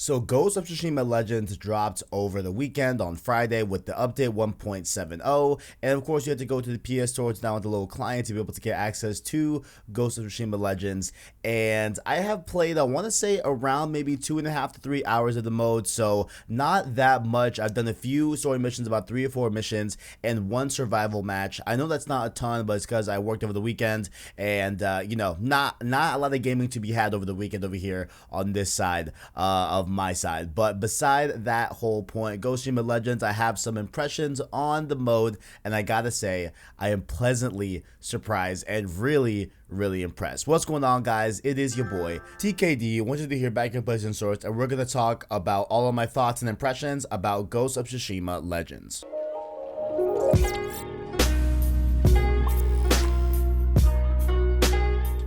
So Ghost of Tsushima Legends dropped over the weekend on Friday with the update 1.70, and of course you have to go to the PS Store to download the little client to be able to get access to Ghost of Tsushima Legends. And I have played, I want to say, around maybe 2.5 to 3 hours of the mode, so not that much. I've done a few story missions, about 3 or 4 missions, and 1 survival match. I know that's not a ton, but it's because I worked over the weekend, and not a lot of gaming to be had over the weekend over here on this side of my side. But beside that whole point, Ghost of Tsushima Legends, I have some impressions on the mode, and I gotta say, I am pleasantly surprised and really impressed. What's going on, guys? It is your boy TKD. I want you to hear back in place and source, and we're gonna talk about all of my thoughts and impressions about Ghost of Tsushima Legends.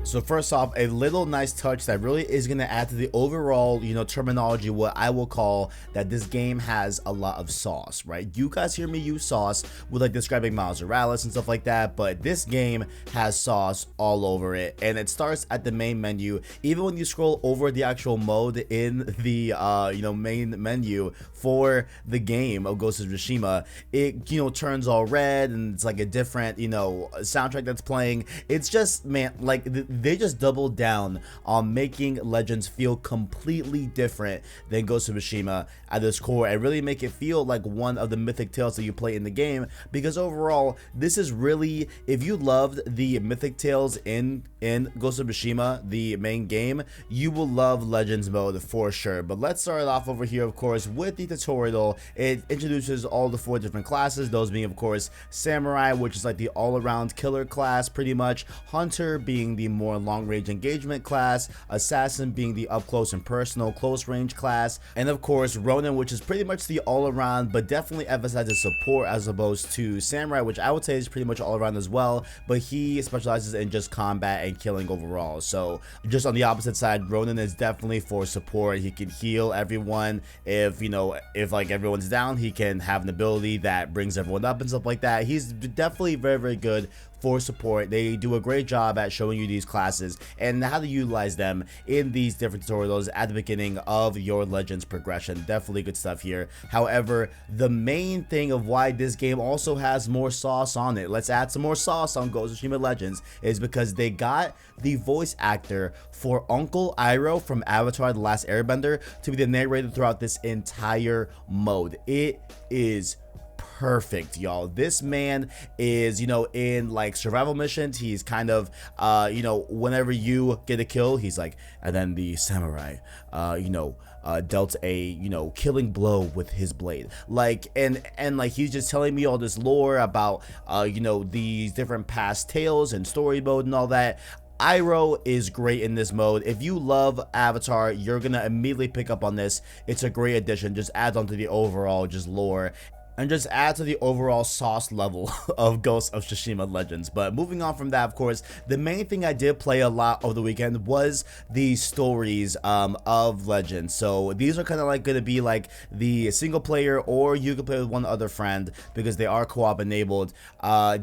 So first off, a little nice touch that really is going to add to the overall, terminology, what I will call that this game has a lot of sauce, right? You guys hear me use sauce with like describing Miles Morales and stuff like that, but this game has sauce all over it, and it starts at the main menu. Even when you scroll over the actual mode in the, main menu for the game of Ghost of Tsushima, it, turns all red, and it's like a different, soundtrack that's playing. It's just, man, like they just doubled down on making Legends feel completely different than Ghost of Tsushima at its core, and really make it feel like one of the mythic tales that you play in the game. Because overall, this is really, if you loved the mythic tales in Ghost of Tsushima, the main game, you will love Legends mode for sure. But let's start off over here, of course, with the tutorial. It introduces all the 4 different classes, those being, of course, Samurai, which is like the all-around killer class pretty much, Hunter being the more long-range engagement class, Assassin being the up-close and personal close-range class, and of course Ronin, which is pretty much the all-around, but definitely emphasizes support as opposed to Samurai, which I would say is pretty much all-around as well, but he specializes in just combat and killing overall. So just on the opposite side, Ronin is definitely for support. He can heal everyone. If like everyone's down, he can have an ability that brings everyone up and stuff like that. He's definitely very good for support. They do a great job at showing you these classes and how to utilize them in these different tutorials at the beginning of your Legends progression. Definitely good stuff here. However, the main thing of why this game also has more sauce on it, let's add some more sauce on Ghost of Tsushima Legends, is because they got the voice actor for Uncle Iroh from Avatar: The Last Airbender to be the narrator throughout this entire mode. It is perfect, y'all. This man is, in like survival missions, he's kind of, whenever you get a kill, he's like, and then the samurai, dealt a, killing blow with his blade. Like, and like, he's just telling me all this lore about, these different past tales and story mode and all that. Iroh is great in this mode. If you love Avatar, you're gonna immediately pick up on this. It's a great addition. Just adds on to the overall just lore and just add to the overall sauce level of Ghost of Tsushima Legends. But moving on from that, of course, the main thing I did play a lot over the weekend was the stories of Legends. So these are kind of like going to be like the single player, or you can play with one other friend because they are co-op enabled.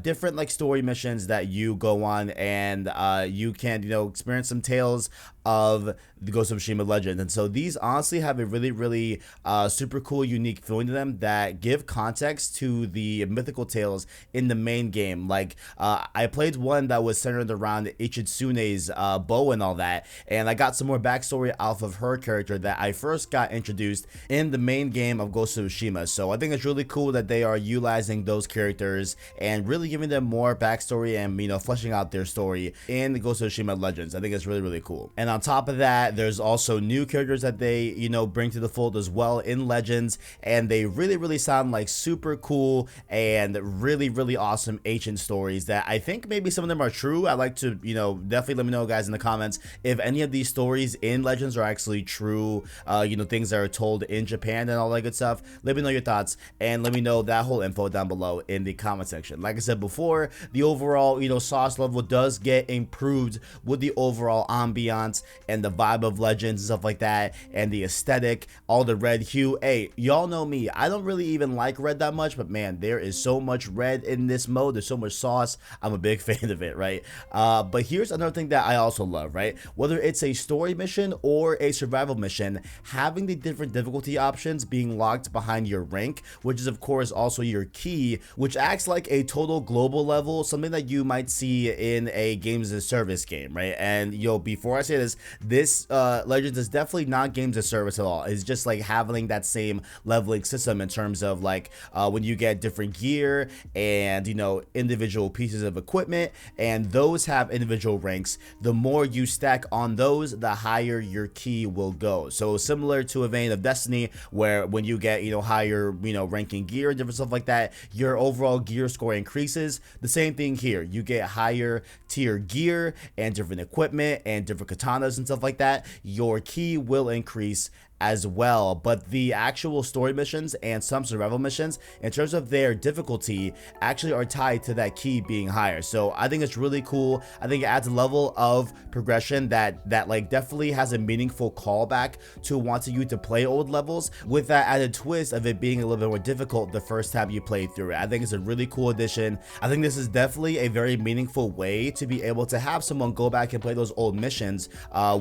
Different like story missions that you go on, and you can, experience some tales of the Ghost of Tsushima Legend. And so these honestly have a really super cool, unique feeling to them that give context to the mythical tales in the main game. Like, I played one that was centered around Ichitsune's bow and all that, and I got some more backstory off of her character that I first got introduced in the main game of Ghost of Tsushima. So I think it's really cool that they are utilizing those characters and really giving them more backstory and, fleshing out their story in the Ghost of Tsushima Legends. I think it's really cool. And on top of that, there's also new characters that they, bring to the fold as well in Legends, and they really sound like super cool and really awesome ancient stories that I think maybe some of them are true. I'd like to, definitely let me know, guys, in the comments if any of these stories in Legends are actually true, things that are told in Japan and all that good stuff. Let me know your thoughts, and let me know that whole info down below in the comment section. Like I said before, the overall, sauce level does get improved with the overall ambiance and the vibe of Legends and stuff like that, and the aesthetic, all the red hue. Hey, y'all know me, I don't really even like red that much, but man, there is so much red in this mode. There's so much sauce. I'm a big fan of it, right? But here's another thing that I also love, right? Whether it's a story mission or a survival mission, having the different difficulty options being locked behind your rank, which is of course also your key, which acts like a total global level, something that you might see in a games as a service game, right? And yo, before I say this Legends is definitely not games as a service at all. It's just like having that same leveling system in terms of like when you get different gear and, you know, individual pieces of equipment, and those have individual ranks. The more you stack on those, the higher your key will go. So similar to a vein of Destiny, where when you get, you know, higher, you know, ranking gear and different stuff like that, your overall gear score increases. The same thing here. You get higher tier gear and different equipment and different katanas and stuff like that. Your key will increase as well. But the actual story missions and some survival missions, in terms of their difficulty, actually are tied to that key being higher. So I think it's really cool. I think it adds a level of progression that like definitely has a meaningful callback to wanting you to play old levels, with that added twist of it being a little bit more difficult the first time you play through it. I think it's a really cool addition. I think this is definitely a very meaningful way to be able to have someone go back and play those old missions,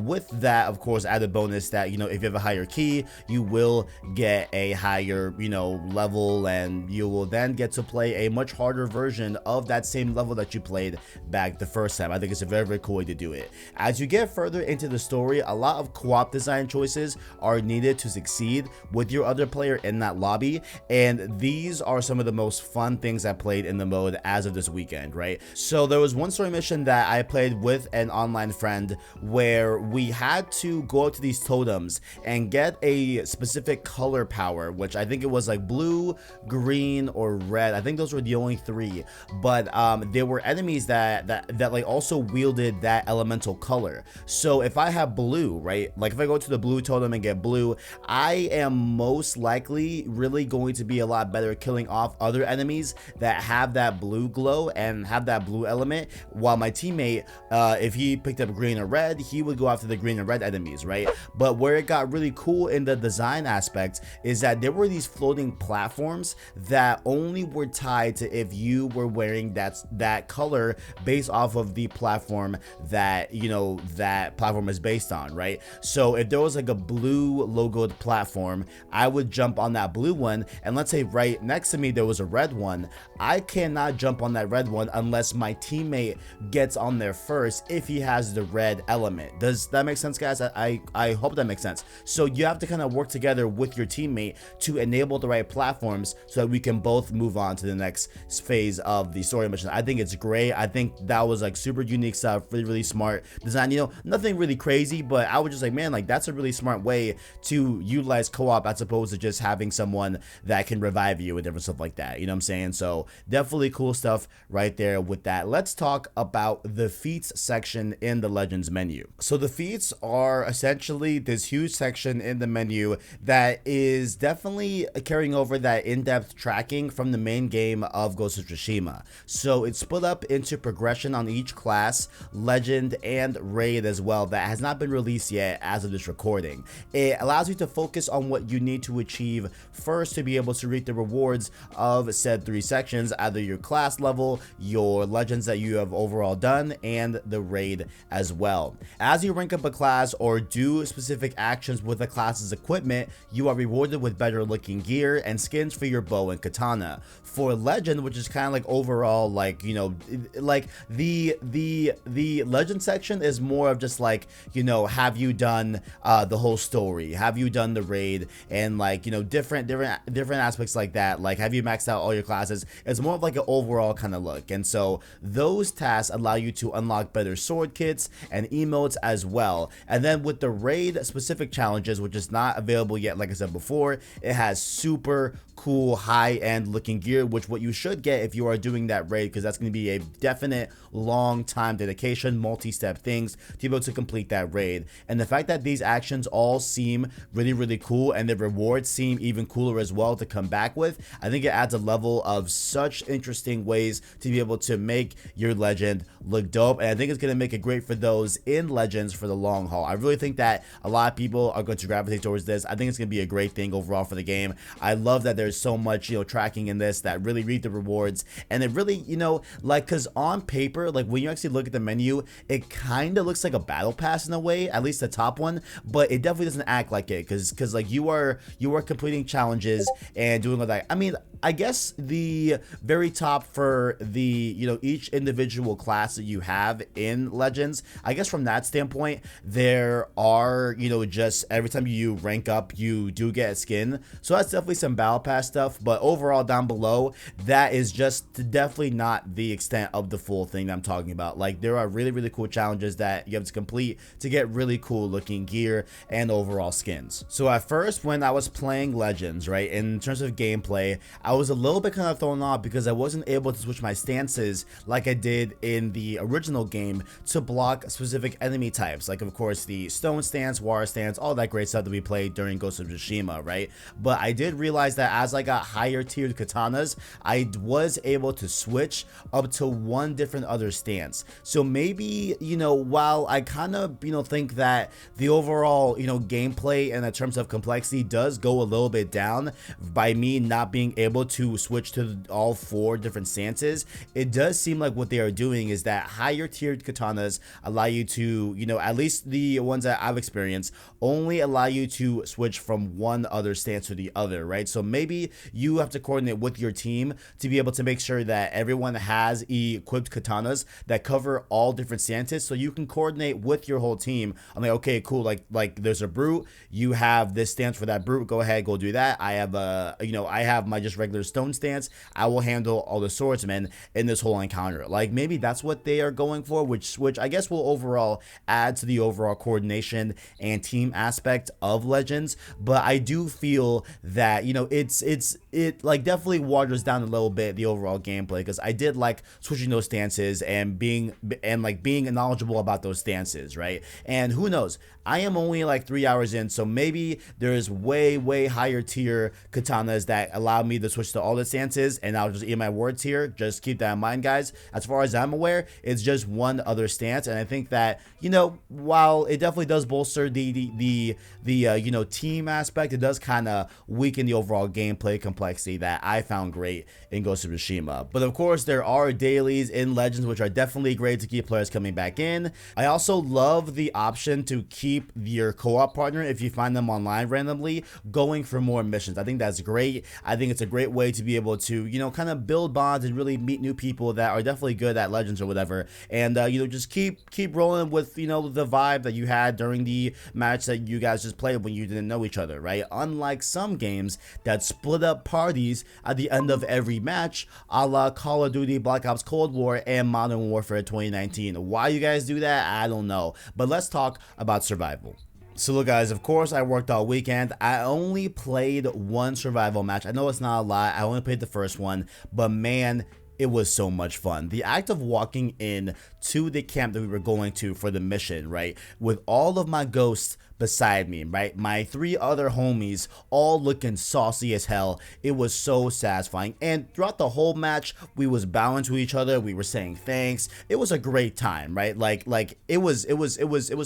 with that of course added bonus that, you know, if you have a higher key, you will get a higher, you know, level, and you will then get to play a much harder version of that same level that you played back the first time. I think it's a very, very cool way to do it. As you get further into the story, a lot of co-op design choices are needed to succeed with your other player in that lobby, and these are some of the most fun things I played in the mode as of this weekend, right? So there was one story mission that I played with an online friend where we had to go up to these totems and get a specific color power, which I think it was like blue, green, or red. I think those were the only three, but there were enemies that like also wielded that elemental color. So if I have blue, right, like if I go to the blue totem and get blue, I am most likely really going to be a lot better at killing off other enemies that have that blue glow and have that blue element, while my teammate, if he picked up green or red, he would go after the green and red enemies, right? But where it got really cool in the design aspect is that there were these floating platforms that only were tied to if you were wearing that color based off of the platform that, you know, that platform is based on, right? So if there was like a blue logoed platform, I would jump on that blue one, and let's say right next to me there was a red one, I cannot jump on that red one unless my teammate gets on there first if he has the red element. Does that make sense, guys? I hope that makes sense. So you have to kind of work together with your teammate to enable the right platforms so that we can both move on to the next phase of the story mission. I think it's great. I think that was like super unique stuff, really, really smart design. You know, nothing really crazy, but I was just like, man, like that's a really smart way to utilize co-op as opposed to just having someone that can revive you and different stuff like that. You know what I'm saying? So definitely cool stuff right there with that. Let's talk about the feats section in the Legends menu. So the feats are essentially this huge section in the menu that is definitely carrying over that in-depth tracking from the main game of Ghost of Tsushima. So it's split up into progression on each class, legend, and raid as well that has not been released yet as of this recording. It allows you to focus on what you need to achieve first to be able to reap the rewards of said three sections, either your class level, your legends that you have overall done, and the raid as well. As you rank up a class or do specific actions with a class's equipment, you are rewarded with better looking gear and skins for your bow and katana. For legend, which is kind of like overall, like, you know, like the legend section is more of just like, you know, have you done the whole story, have you done the raid, and like, you know, different aspects like that, like have you maxed out all your classes. It's more of like an overall kind of look. And so those tasks allow you to unlock better sword kits and emotes as well. And then with the raid specific challenges, which is not available yet. Like I said before, it has super cool high-end looking gear, which what you should get if you are doing that raid, because that's going to be a definite long time dedication, multi-step things to be able to complete that raid. And the fact that these actions all seem really cool, and the rewards seem even cooler as well to come back with, I think it adds a level of such interesting ways to be able to make your legend look dope. And I think it's going to make it great for those in legends for the long haul. I really think that a lot of people are going to gravitate towards this. I think it's going to be a great thing overall for the game. I love that there's so much, tracking in this that really read the rewards, and it really, like, because on paper, like when you actually look at the menu, it kind of looks like a battle pass in a way, at least the top one, but it definitely doesn't act like it, because like you are completing challenges and doing all that. I mean, I guess the very top for the, each individual class that you have in Legends, I guess from that standpoint, there are, just every time you rank up, you do get a skin. So that's definitely some battle pass stuff, but overall down below, that is just definitely not the extent of the full thing that I'm talking about. Like, there are really cool challenges that you have to complete to get really cool looking gear and overall skins. So at first, when I was playing Legends, right, in terms of gameplay, I was a little bit kind of thrown off because I wasn't able to switch my stances like I did in the original game to block specific enemy types, like of course the stone stance, water stance, all that great stuff that we played during Ghost of Tsushima, right? But I did realize that as I got higher tiered katanas, I was able to switch up to one different other stance. So maybe, while I kind of, think that the overall, gameplay and in terms of complexity does go a little bit down by me not being able to switch to all 4 different stances, it does seem like what they are doing is that higher tiered katanas allow you to, at least the ones that I've experienced, only allow you to switch from one other stance to the other, right? So maybe you have to coordinate with your team to be able to make sure that everyone has equipped katanas that cover all different stances, so you can coordinate with your whole team. I'm like, okay, cool, like there's a brute, you have this stance for that brute, go ahead, go do that. I have I have my just regular stone stance, I will handle all the swordsmen in this whole encounter. Like, maybe that's what they are going for, which I guess will overall add to the overall coordination and team aspect of Legends. But I do feel that, it like definitely waters down a little bit the overall gameplay, because I did like switching those stances and being knowledgeable about those stances, right? And who knows, I am only like 3 hours in, so maybe there's way higher tier katanas that allow me to switch to all the stances, and I'll just eat my words here. Just keep that in mind, guys. As far as I'm aware, it's just one other stance, and I think that, while it definitely does bolster the team aspect, it does kind of weaken the overall gameplay complexity that I found great in Ghost of Tsushima. But of course, there are dailies in Legends, which are definitely great to keep players coming back in. I also love the option to keep your co-op partner, if you find them online randomly, going for more missions. I think that's great. I think it's a great way to be able to, kind of build bonds and really meet new people that are definitely good at Legends or whatever. And, just keep rolling with, the vibe that you had during the match that you guys just played when you didn't know each other, right? Unlike some games that split up parties at the end of every match, a la Call of Duty Black Ops Cold War and Modern Warfare 2019. Why you guys do that, I don't know. But let's talk about survival. So look, guys, of course I worked all weekend. I only played one survival match. I know it's not a lot, I only played the first one, but man, it was so much fun. The act of walking in to the camp that we were going to for the mission, right, with all of my ghosts beside me, right, my 3 other homies all looking saucy as hell. It was so satisfying, and throughout the whole match we was bowing to each other, we were saying thanks. It was a great time, right? Like it was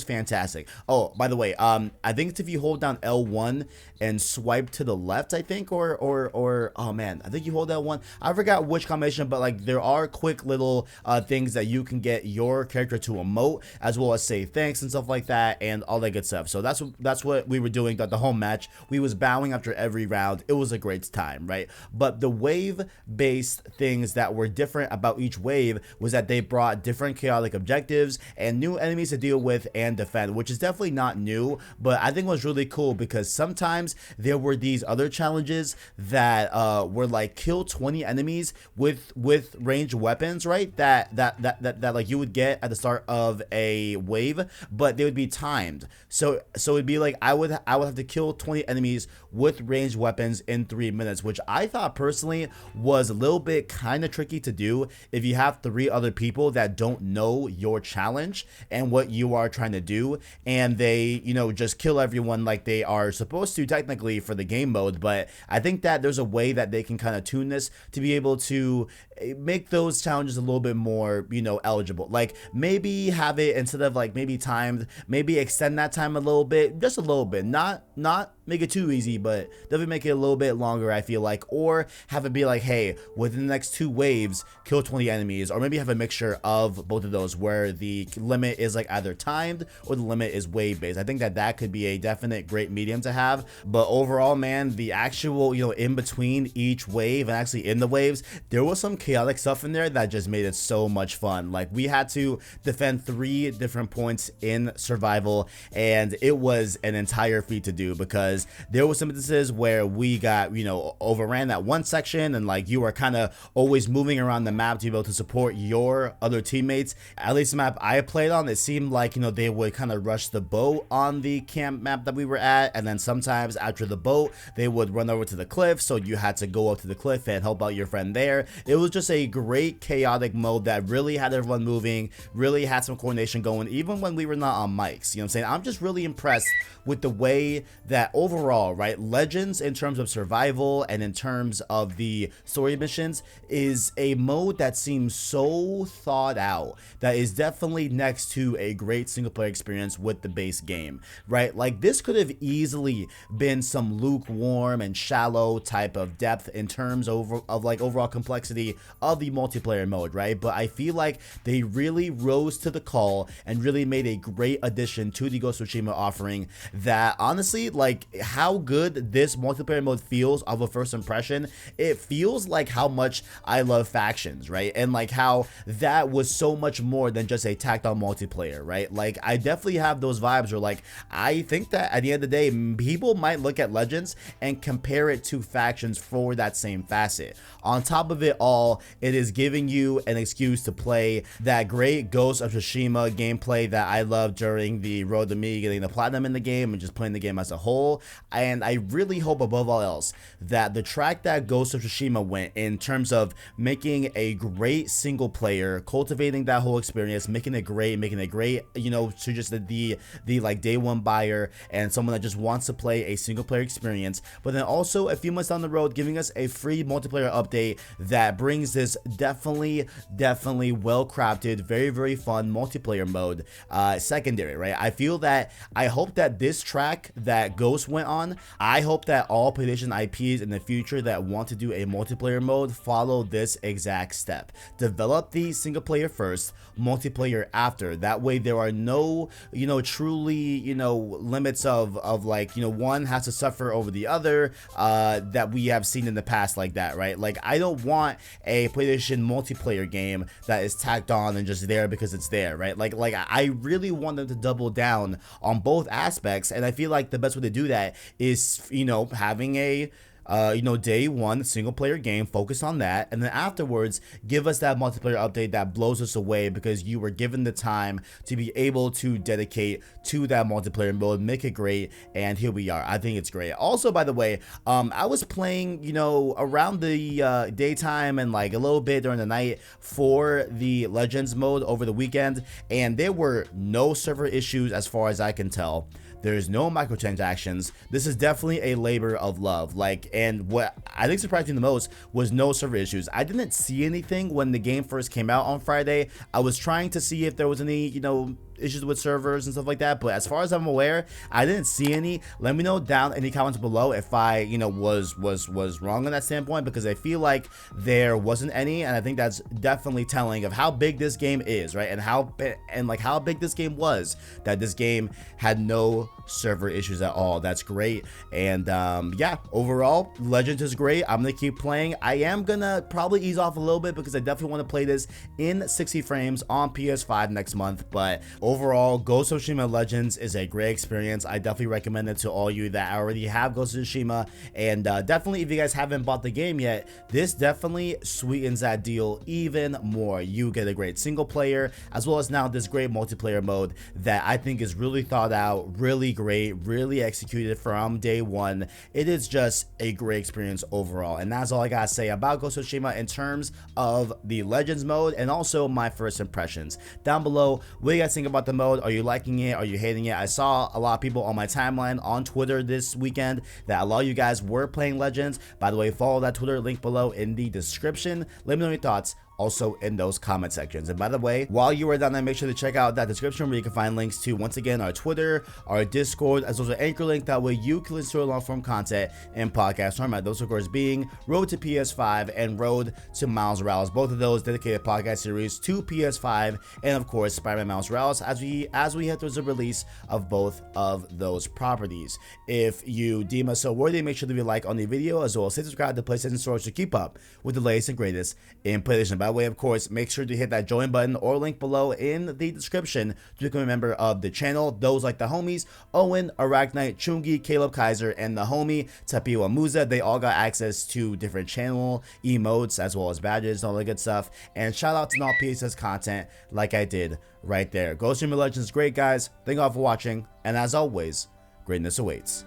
fantastic. Oh, by the way, I think it's if you hold down L1 and swipe to the left, I think, or oh man, I think you hold that one, I forgot which combination, but like there are quick little things that you can get your character to emote, as well as say thanks and stuff like that, and all that good stuff. So that's what we were doing throughout the whole match. We was bowing after every round. It was a great time, right? But the wave based things that were different about each wave was that they brought different chaotic objectives and new enemies to deal with and defend, which is definitely not new, but I think it was really cool because sometimes there were these other challenges that were like kill 20 enemies with ranged weapons, right? That like you would get at the start of a wave, but they would be timed. So So it'd be like I would have to kill 20 enemies with ranged weapons in 3 minutes, which I thought personally was a little bit kind of tricky to do if you have 3 other people that don't know your challenge and what you are trying to do, and they, just kill everyone like they are supposed to technically for the game mode. But I think that there's a way that they can kind of tune this to be able to make those challenges a little bit more, eligible. Like maybe have it, instead of like maybe timed, maybe extend that time a little bit, just a little bit, not make it too easy, but definitely make it a little bit longer, I feel like. Or have it be like, hey, within the next 2 waves, kill 20 enemies, or maybe have a mixture of both of those where the limit is like either timed or the limit is wave based. I think that that could be a definite great medium to have. But overall, man, the actual, in between each wave and actually in the waves, there was some chaotic stuff in there that just made it so much fun. Like we had to defend 3 different points in survival, and it was an entire feat to do, because there were some instances where we got, overran that one section, and like you were kind of always moving around the map to be able to support your other teammates. At least the map I played on, it seemed like, they would kind of rush the boat on the camp map that we were at, and then sometimes after the boat, they would run over to the cliff, so you had to go up to the cliff and help out your friend there. It was just a great chaotic mode that really had everyone moving, really had some coordination going, even when we were not on mics. You know what I'm saying? I'm just really impressed with the way that overall, right, Legends in terms of survival and in terms of the story missions is a mode that seems so thought out, that is definitely next to a great single player experience with the base game, right? Like this could have easily been some lukewarm and shallow type of depth in terms of overall complexity of the multiplayer mode, right? But I feel like they really rose to the call and really made a great addition to the Ghost of Tsushima offering, that honestly, like how good this multiplayer mode feels of a first impression, it feels like how much I love factions, right? And like how that was so much more than just a tacked on multiplayer, right? Like I definitely have those vibes where like I think that at the end of the day, people might look at Legends and compare it to factions for that same facet. On top of it all, it is giving you an excuse to play that great Ghost of Tsushima gameplay that I loved during the road to me getting the platinum in the game and just playing the game as a whole. And I really hope above all else that the track that Ghost of Tsushima went in terms of making a great single player, cultivating that whole experience, making it great, to just the like day one buyer and someone that just wants to play a single player experience, but then also a few months down the road giving us a free multiplayer update that brings this definitely well crafted, very fun multiplayer mode secondary, right? I hope that this track that Ghost went on, I hope that all PlayStation IPs in the future that want to do a multiplayer mode follow this exact step. Develop the single player first, multiplayer after. That way there are no, truly, limits of like, one has to suffer over the other that we have seen in the past like that, right? Like I don't want a PlayStation multiplayer game that is tacked on and just there because it's there, right? Like I really want them to double down on both aspects, and I feel like the best way to do that is, having a day one single player game, focus on that, and then afterwards give us that multiplayer update that blows us away because you were given the time to be able to dedicate to that multiplayer mode, make it great, and here we are. I think it's great. Also, by the way, I was playing, around the daytime and like a little bit during the night for the Legends mode over the weekend, and there were no server issues as far as I can tell. There's no microtransactions. This is definitely a labor of love. And what I think surprised me the most was no server issues. I didn't see anything when the game first came out on Friday. I was trying to see if there was any, issues with servers and stuff like that, but as far as I'm aware, I didn't see any. Let me know down in the comments below if I was wrong on that standpoint, because I feel like there wasn't any, and I think that's definitely telling of how big this game is, right? And how big this game was, that this game had no server issues at all. That's great. And yeah, overall Legends is great. I'm gonna keep playing. I am gonna probably ease off a little bit because I definitely want to play this in 60 frames on PS5 next month, but overall, Ghost of Tsushima Legends is a great experience. I definitely recommend it to all you that already have Ghost of Tsushima, and definitely if you guys haven't bought the game yet, this definitely sweetens that deal even more. You get a great single player as well as now this great multiplayer mode that I think is really thought out, really great, really executed from day one. It is just a great experience overall, and that's all I gotta say about Ghost of Tsushima in terms of the Legends mode and also my first impressions. Down below, what do you guys think about the mode? Are you liking it? Are you hating it? I saw a lot of people on my timeline on Twitter this weekend that a lot of you guys were playing Legends. By the way, follow that Twitter link below in the description. Let me know your thoughts also in those comment sections. And by the way, while you are down there, make sure to check out that description where you can find links to, once again, our Twitter, our Discord, as well as our Anchor link. That way you can listen to long form content and podcast format. Those, of course, being Road to PS5 and Road to Miles Morales. Both of those dedicated podcast series to PS5, and of course, Spider-Man Miles Morales as we head towards the release of both of those properties. If you deem us so worthy, make sure to leave a like on the video as well as subscribe to PlayStation Store to keep up with the latest and greatest in PlayStation. By the way, of course, make sure to hit that join button or link below in the description to become a member of the channel. Those like the homies Owen, Arachnite, Chungi, Caleb Kaiser, and the homie Tapiwa Muza, they all got access to different channel emotes as well as badges and all that good stuff. And shout out to all PSS content like I did right there. Ghost of Tsushima Legends is great, guys. Thank you all for watching, and as always, greatness awaits.